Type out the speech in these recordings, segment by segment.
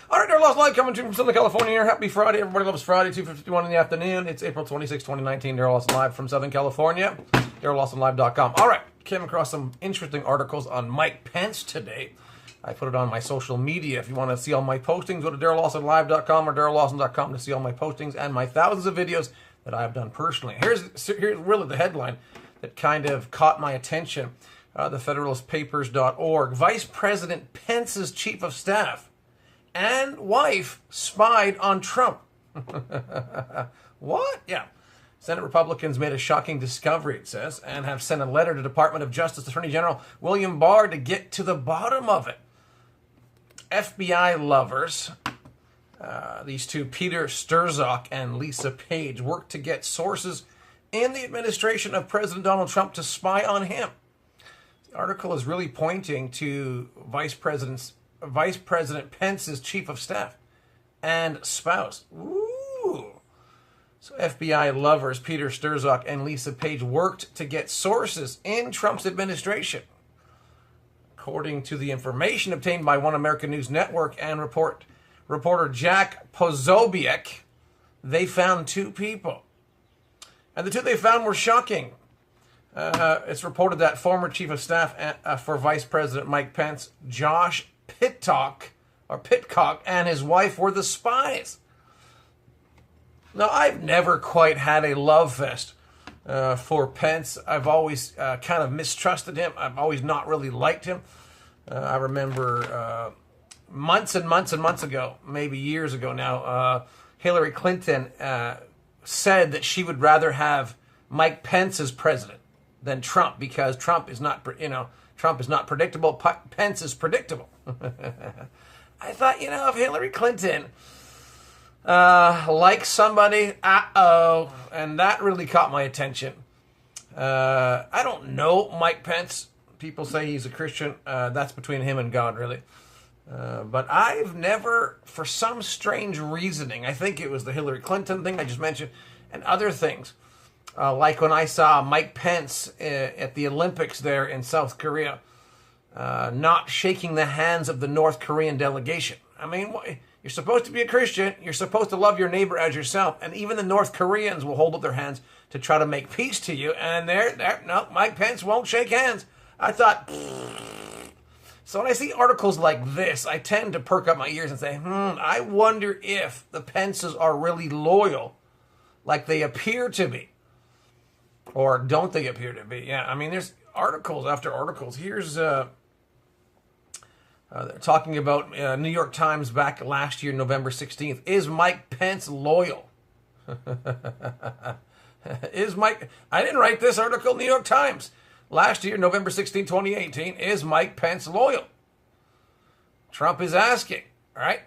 All right, Lawson Live coming to you from Southern California here. Happy Friday. Everybody loves Friday, 2:51 in the afternoon. It's April 26, 2019. Daryl Lawson Live from Southern California. DarylLawsonLive.com. All right, came across some interesting articles on Mike Pence today. I put it on my social media. If you want to see all my postings, go to DarylLawsonLive.com or DarylLawson.com to see all my postings and my thousands of videos that I have done personally. Here's really the headline that kind of caught my attention. The FederalistPapers.org. Vice President Pence's chief of staff and wife spied on Trump. What? Yeah. Senate Republicans made a shocking discovery, it says, and have sent a letter to Department of Justice Attorney General William Barr to get to the bottom of it. FBI lovers, these two, Peter Strzok and Lisa Page, worked to get sources in the administration of President Donald Trump to spy on him. The article is really pointing to Vice President Pence's chief of staff and spouse. Ooh. So FBI lovers Peter Strzok and Lisa Page worked to get sources in Trump's administration. According to the information obtained by One American News Network and reporter Jack Posobiec, they found two people. And the two they found were shocking. It's reported that former chief of staff for Vice President Mike Pence, Josh Pitcock, and his wife were the spies. Now, I've never quite had a love fest for Pence. I've always kind of mistrusted him. I've always not really liked him. I remember months and months and months ago, maybe years ago now, Hillary Clinton said that she would rather have Mike Pence as president than Trump because Trump is not predictable. Pence is predictable. I thought, if Hillary Clinton likes somebody, and that really caught my attention. I don't know Mike Pence. People say he's a Christian. That's between him and God, really. But I've never, for some strange reasoning, I think it was the Hillary Clinton thing I just mentioned, and other things, like when I saw Mike Pence at the Olympics there in South Korea, not shaking the hands of the North Korean delegation. I mean, you're supposed to be a Christian. You're supposed to love your neighbor as yourself. And even the North Koreans will hold up their hands to try to make peace to you. And no, Mike Pence won't shake hands. I thought, So when I see articles like this, I tend to perk up my ears and say, I wonder if the Pences are really loyal like they appear to be. Or don't they appear to be? Yeah, I mean, there's articles after articles. Here's they're talking about New York Times back last year, November 16th. Is Mike Pence loyal? I didn't write this article, New York Times. Last year, November 16, 2018, is Mike Pence loyal? Trump is asking, right?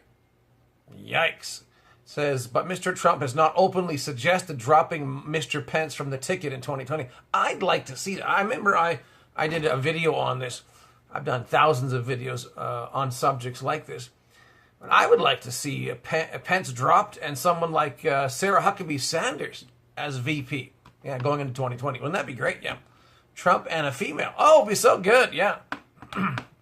Yikes. Says, but Mr. Trump has not openly suggested dropping Mr. Pence from the ticket in 2020. I'd like to see that. I remember I did a video on this. I've done thousands of videos on subjects like this. But I would like to see Pence dropped and someone like Sarah Huckabee Sanders as VP. Yeah, going into 2020. Wouldn't that be great? Yeah. Trump and a female. Oh, it'd be so good. Yeah.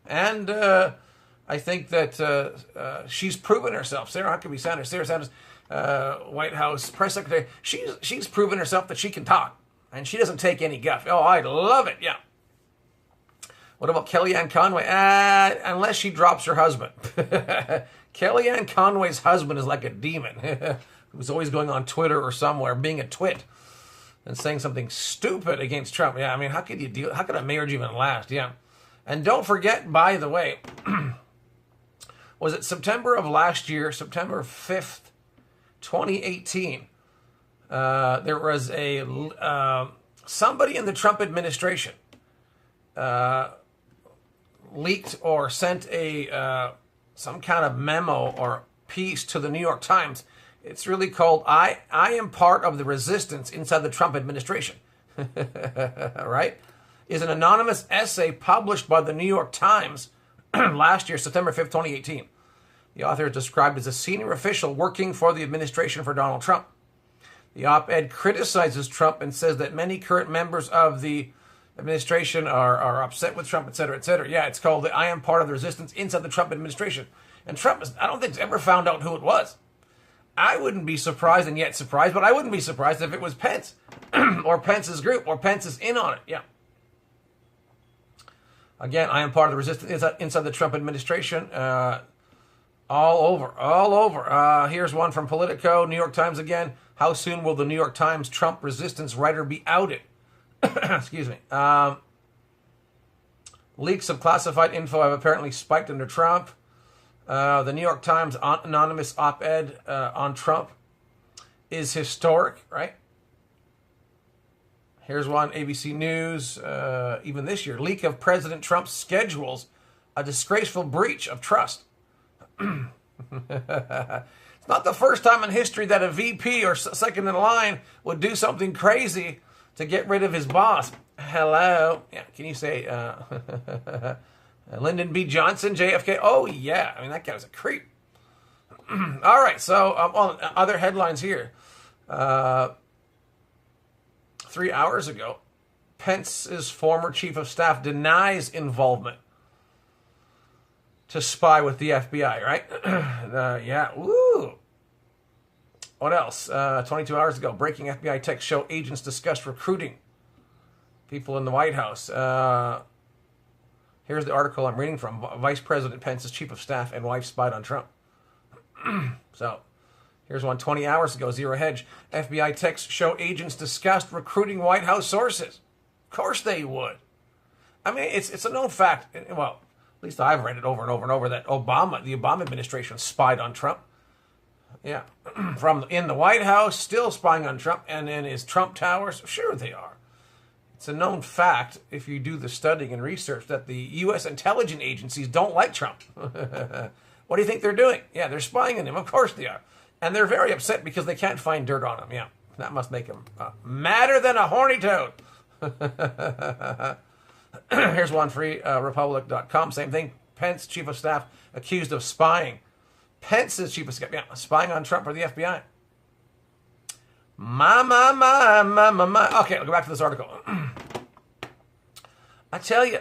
And I think that she's proven herself. Sarah Huckabee Sanders. Sarah Sanders, White House press secretary. She's proven herself that she can talk. And she doesn't take any guff. Oh, I'd love it. Yeah. What about Kellyanne Conway? Unless she drops her husband. Kellyanne Conway's husband is like a demon. Who's always going on Twitter or somewhere, being a twit and saying something stupid against Trump. Yeah, I mean, how could a marriage even last? Yeah. And don't forget, by the way, was it September of last year, September 5th, 2018, there was somebody in the Trump administration leaked or sent some kind of memo or piece to the New York Times. It's really called, I am part of the resistance inside the Trump administration. Right? Is an anonymous essay published by the New York Times last year, September 5th, 2018. The author is described as a senior official working for the administration for Donald Trump. The op-ed criticizes Trump and says that many current members of the administration are upset with Trump, et cetera, et cetera. Yeah, it's called the I am part of the resistance inside the Trump administration. And Trump, I don't think, has ever found out who it was. I wouldn't be surprised, and yet surprised, but I wouldn't be surprised if it was Pence or Pence's group or Pence is in on it. Yeah. Again, I am part of the resistance inside the Trump administration. All over. Here's one from Politico, New York Times again. How soon will the New York Times Trump resistance writer be outed? Excuse me. Leaks of classified info have apparently spiked under Trump. The New York Times anonymous op-ed on Trump is historic, right? Here's one, ABC News, even this year. Leak of President Trump's schedules, a disgraceful breach of trust. It's not the first time in history that a VP or second in line would do something crazy to get rid of his boss. Hello. Yeah, can you say Lyndon B. Johnson, JFK? Oh, yeah. I mean, that guy was a creep. All right, so other headlines here. 3 hours ago, Pence's former chief of staff denies involvement to spy with the FBI, right? Yeah, woo. What else? 22 hours ago, breaking FBI texts show agents discussed recruiting people in the White House. Here's the article I'm reading from. Vice President Pence's chief of staff and wife spied on Trump. So, here's one 20 hours ago, Zero Hedge. FBI texts show agents discussed recruiting White House sources. Of course they would. I mean, it's a known fact. Well, at least I've read it over and over and over that the Obama administration spied on Trump. Yeah. From in the White House, still spying on Trump, and in his Trump towers. Sure they are. It's a known fact, if you do the studying and research, that the U.S. intelligence agencies don't like Trump. What do you think they're doing? Yeah, they're spying on him. Of course they are. And they're very upset because they can't find dirt on him. Yeah, that must make him madder than a horny toad. Here's one, freerepublic.com. Same thing. Pence, chief of staff, accused of spying. Pence's chief of staff, spying on Trump or the FBI. My. Okay, I'll go back to this article. I tell you,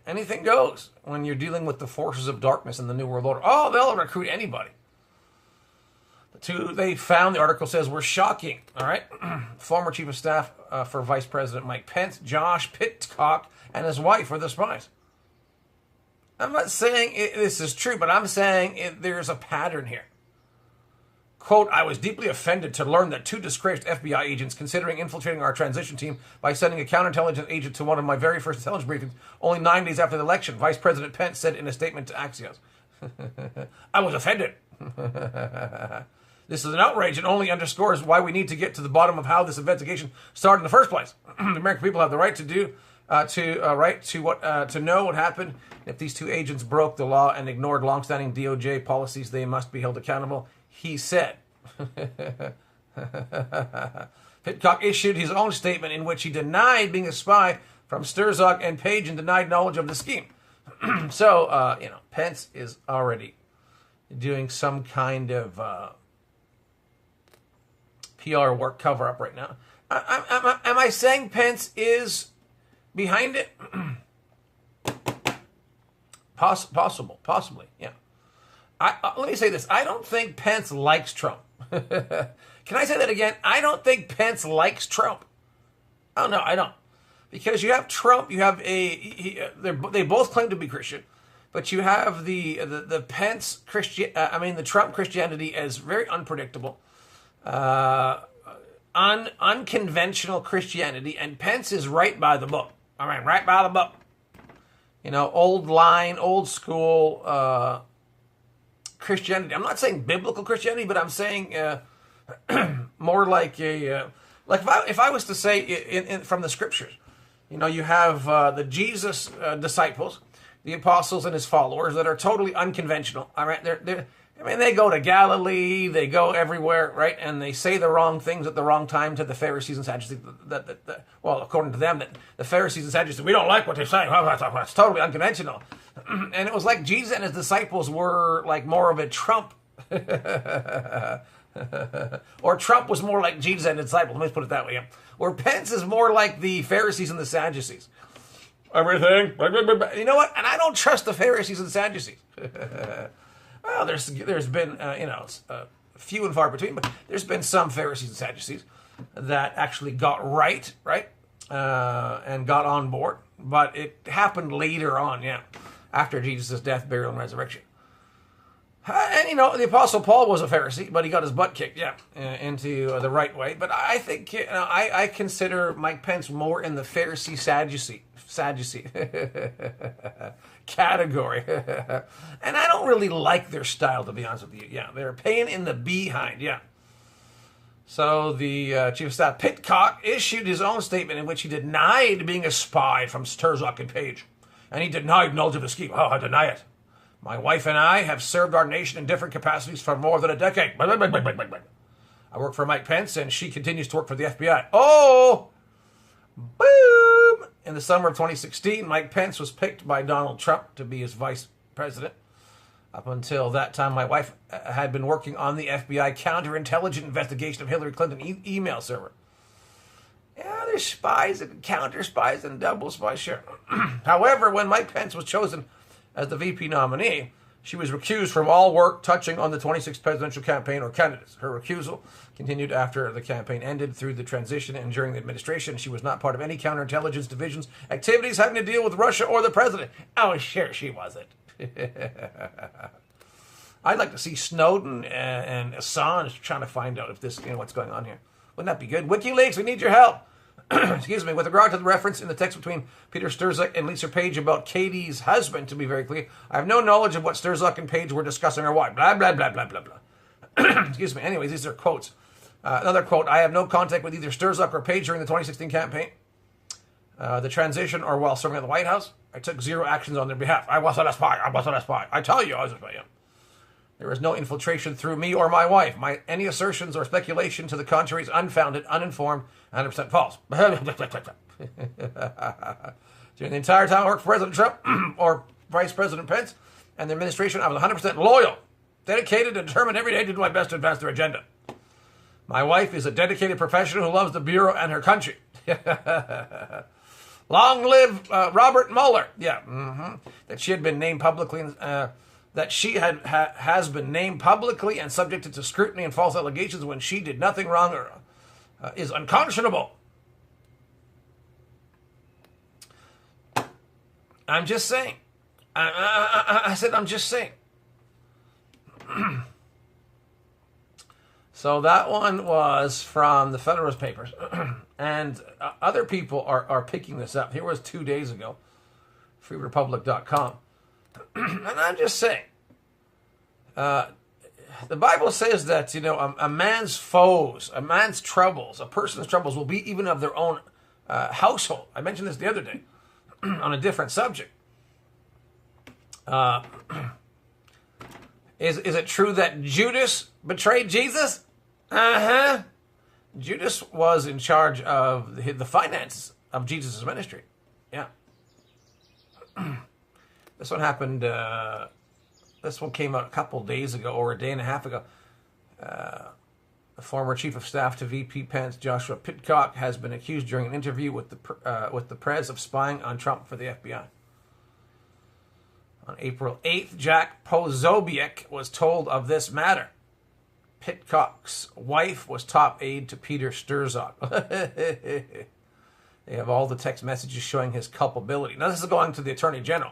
anything goes when you're dealing with the forces of darkness in the New World Order. Oh, they'll recruit anybody. The two they found, the article says, were shocking. All right. Former chief of staff for Vice President Mike Pence, Josh Pitcock, and his wife were the spies. I'm not saying this is true, but I'm saying there's a pattern here. Quote, I was deeply offended to learn that two disgraced FBI agents considering infiltrating our transition team by sending a counterintelligence agent to one of my very first intelligence briefings only 9 days after the election, Vice President Pence said in a statement to Axios. I was offended. This is an outrage and only underscores why we need to get to the bottom of how this investigation started in the first place. The American people have the right to know what happened. If these two agents broke the law and ignored longstanding DOJ policies, they must be held accountable. He said. Pitcock issued his own statement in which he denied being a spy from Sturzog and Page and denied knowledge of the scheme. So, Pence is already doing some kind of PR work cover-up right now. Am I saying Pence is behind it? Possibly, yeah. Let me say this. I don't think Pence likes Trump. Can I say that again? I don't think Pence likes Trump. Oh, no, I don't. Because you have Trump, you have they both claim to be Christian, but you have the Pence the Trump Christianity as very unpredictable, unconventional Christianity, and Pence is right by the book. All right, right by the book. Old line, old school Christianity. I'm not saying biblical Christianity, but I'm saying more like if I was to say from the scriptures, you have the Jesus disciples, the apostles and his followers that are totally unconventional. All right, they go to Galilee, they go everywhere, right, and they say the wrong things at the wrong time to the Pharisees and Sadducees. Well, according to them, that the Pharisees and Sadducees, we don't like what they say. Well, that's totally unconventional. And it was like Jesus and his disciples were like more of a Trump, or Trump was more like Jesus and his disciples. Let me put it that way. Where Pence is more like the Pharisees and the Sadducees. Everything. You know what? And I don't trust the Pharisees and the Sadducees. Well, there's been few and far between, but there's been some Pharisees and Sadducees that actually got right, and got on board. But it happened later on, after Jesus' death, burial, and resurrection. And, the Apostle Paul was a Pharisee, but he got his butt kicked, into the right way. But I think, I consider Mike Pence more in the Pharisee Sadducee category. And I don't really like their style, to be honest with you. Yeah, they're a pain in the behind, So the Chief of Staff, Pitcock, issued his own statement in which he denied being a spy from Sturzak and Page. And he denied knowledge of the scheme. Oh, I deny it. My wife and I have served our nation in different capacities for more than a decade. I work for Mike Pence, and she continues to work for the FBI. Oh! Boom! In the summer of 2016, Mike Pence was picked by Donald Trump to be his vice president. Up until that time, my wife had been working on the FBI counterintelligence investigation of Hillary Clinton email server. Yeah, there's spies and counter spies and double spies, sure. However, when Mike Pence was chosen as the VP nominee, she was recused from all work touching on the 26th presidential campaign or candidates. Her recusal continued after the campaign ended through the transition and during the administration. She was not part of any counterintelligence division's activities having to deal with Russia or the president. Oh, sure, she wasn't. I'd like to see Snowden and Assange trying to find out if this, what's going on here. Wouldn't that be good? WikiLeaks, we need your help. Excuse me. With regard to the reference in the text between Peter Sturzak and Lisa Page about Katie's husband, to be very clear, I have no knowledge of what Sturzak and Page were discussing or why. Blah, blah, blah, blah, blah, blah. Excuse me. Anyways, these are quotes. Another quote, I have no contact with either Sturzak or Page during the 2016 campaign, the transition, or while serving at the White House. I took zero actions on their behalf. I wasn't a spy. I tell you, I was a spy. There was no infiltration through me or my wife. Any assertions or speculation to the contrary is unfounded, uninformed, 100% false. During the entire time I worked for President Trump or Vice President Pence and the administration, I was 100% loyal, dedicated, and determined every day to do my best to advance their agenda. My wife is a dedicated professional who loves the Bureau and her country. Long live Robert Mueller. That she had been named publicly, that she has been named publicly and subjected to scrutiny and false allegations when she did nothing wrong or is unconscionable. I'm just saying. I said I'm just saying. So that one was from the Federalist Papers. And other people are picking this up. Here was 2 days ago. FreeRepublic.com. And I'm just saying. The Bible says that, a man's foes, a man's troubles, a person's troubles will be even of their own household. I mentioned this the other day on a different subject. Is it true that Judas betrayed Jesus? Judas was in charge of the finances of Jesus' ministry. Yeah. This one happened, this one came out a couple days ago or a day and a half ago. The former chief of staff to VP Pence, Joshua Pitcock, has been accused during an interview with the press of spying on Trump for the FBI. On April 8th, Jack Posobiec was told of this matter. Pitcock's wife was top aide to Peter Sturzak. They have all the text messages showing his culpability. Now, this is going to the Attorney General.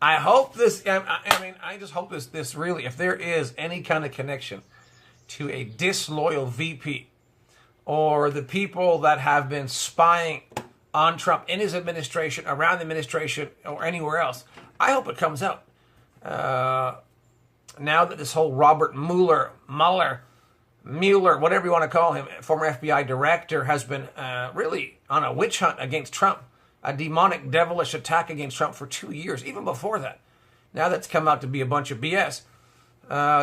I hope this, I just hope this really, if there is any kind of connection to a disloyal VP or the people that have been spying on Trump in his administration, around the administration, or anywhere else, I hope it comes out. Now that this whole Robert Mueller, whatever you want to call him, former FBI director, has been really on a witch hunt against Trump, a demonic, devilish attack against Trump for 2 years, even before that. Now that's come out to be a bunch of BS.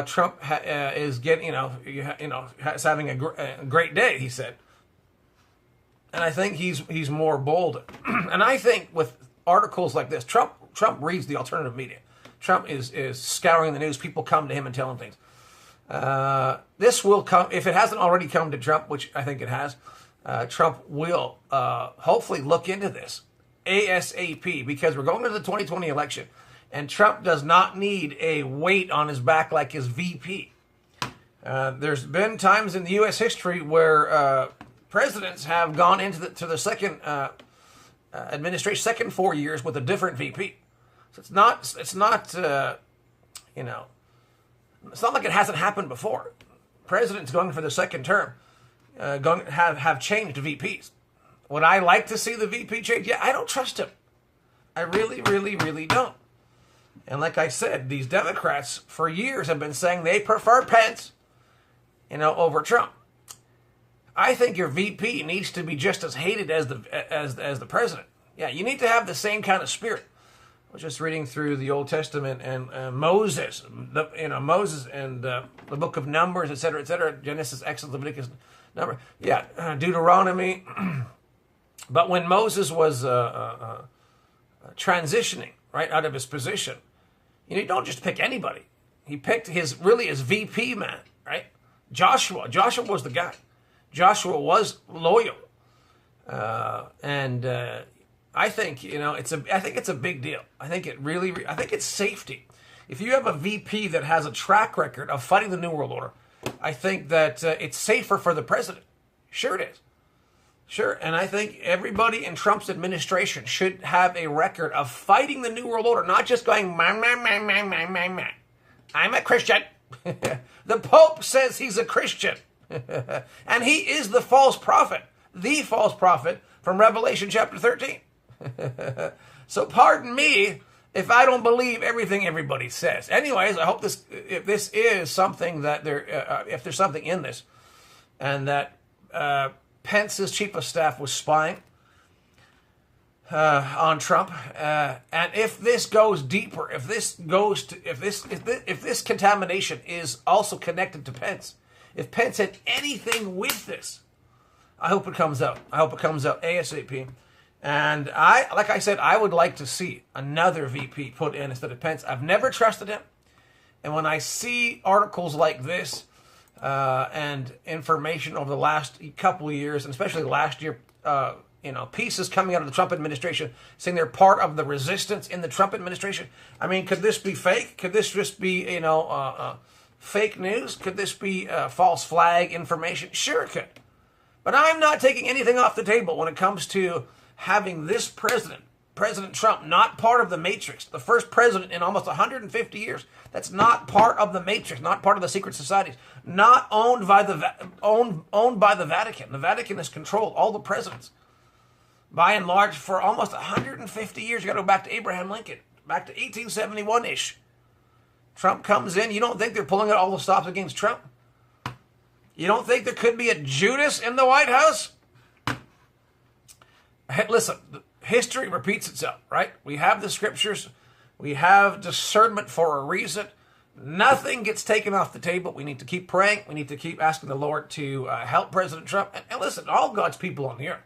Trump is getting, is having a great day, he said. And I think he's more bold. And I think with articles like this, Trump reads the alternative media. Trump is scouring the news. People come to him and tell him things. This will come, if it hasn't already come to Trump, which I think it has, Trump will hopefully look into this ASAP, because we're going to the 2020 election. And Trump does not need a weight on his back like his VP. There's been times in the U.S. history where presidents have gone into the second administration, second 4 years with a different VP. So it's not it's not like it hasn't happened before. Presidents going for the second term have changed VPs. Would I like to see the VP change? Yeah, I don't trust him. I really, really, really don't. And like I said, these Democrats for years have been saying they prefer Pence, over Trump. I think your VP needs to be just as hated as the president. Yeah, you need to have the same kind of spirit. I was just reading through the Old Testament and Moses, Moses and the book of Numbers, etc., Genesis, Exodus, Leviticus, Deuteronomy. But when Moses was transitioning right out of his position, you don't just pick anybody. He picked his VP man, right? Joshua was the guy. Joshua was loyal, and I think it's a big deal. I think it's safety. If you have a VP that has a track record of fighting the New World Order, I think that it's safer for the president. Sure it is. Sure, and I think everybody in Trump's administration should have a record of fighting the New World Order, not just going, man. I'm a Christian. The Pope says he's a Christian. And he is the false prophet from Revelation chapter 13. So pardon me if I don't believe everything everybody says. Anyways, I hope if this is something that if there's something in this, and that Pence's chief of staff was spying on Trump, and if this goes deeper, if this contamination is also connected to Pence, if Pence had anything with this, I hope it comes out. I hope it comes out ASAP. And like I said, I would like to see another VP put in instead of Pence. I've never trusted him, and when I see articles like this and information over the last couple of years, and especially last year, pieces coming out of the Trump administration saying they're part of the resistance in the Trump administration. I mean, could this be fake? Could this just be, fake news? Could this be false flag information? Sure it could. But I'm not taking anything off the table when it comes to having this President Trump, not part of the Matrix, the first president in almost 150 years that's not part of the Matrix, not part of the secret societies, not owned by the Vatican. The Vatican has controlled all the presidents, by and large, for almost 150 years. You got to go back to Abraham Lincoln, back to 1871-ish. Trump comes in. You don't think they're pulling out all the stops against Trump? You don't think there could be a Judas in the White House? Hey, listen, history repeats itself, right? We have the scriptures. We have discernment for a reason. Nothing gets taken off the table. We need to keep praying. We need to keep asking the Lord to help President Trump. And listen, all God's people on the earth,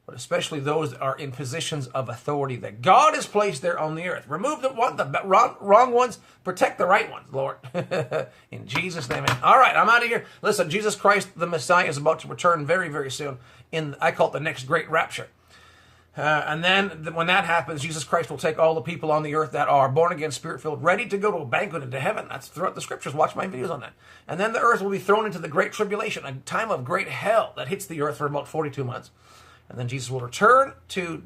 but especially those that are in positions of authority that God has placed there on the earth. Remove the wrong ones, protect the right ones, Lord. In Jesus' name, amen. All right, I'm out of here. Listen, Jesus Christ, the Messiah, is about to return very, very soon. I call it the next great rapture. And then when that happens, Jesus Christ will take all the people on the earth that are born again, spirit-filled, ready to go to a banquet into heaven. That's throughout the scriptures. Watch my videos on that. And then the earth will be thrown into the great tribulation, a time of great hell that hits the earth for about 42 months. And then Jesus will return to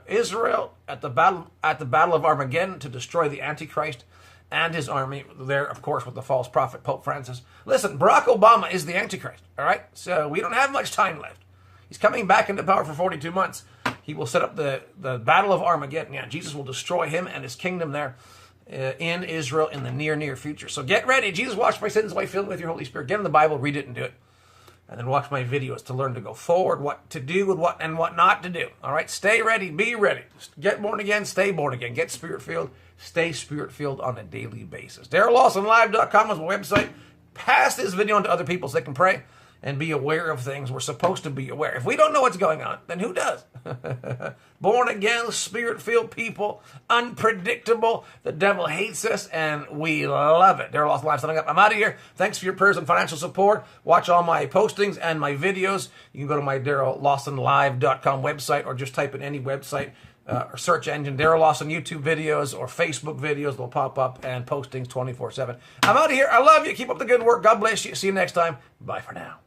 Israel at the battle of Armageddon to destroy the Antichrist and his army. There, of course, with the false prophet, Pope Francis. Listen, Barack Obama is the Antichrist, all right? So we don't have much time left. He's coming back into power for 42 months. He will set up the battle of Armageddon. Yeah, Jesus will destroy him and his kingdom there in Israel in the near future. So get ready. Jesus washed my sins away, filled with your Holy Spirit. Get in the Bible, read it, and do it. And then watch my videos to learn to go forward, what to do and what not to do. All right? Stay ready. Be ready. Get born again. Stay born again. Get spirit-filled. Stay spirit-filled on a daily basis. DarylLawsonLive.com is my website. Pass this video on to other people so they can pray and be aware of things we're supposed to be aware. If we don't know what's going on, then who does? Born again, spirit-filled people, unpredictable. The devil hates us, and we love it. Daryl Lawson Live signing up. I'm out of here. Thanks for your prayers and financial support. Watch all my postings and my videos. You can go to my DarylLawsonLive.com website or just type in any website search engine, Daryl Lawson YouTube videos or Facebook videos will pop up, and postings 24/7. I'm out of here. I love you. Keep up the good work. God bless you. See you next time. Bye for now.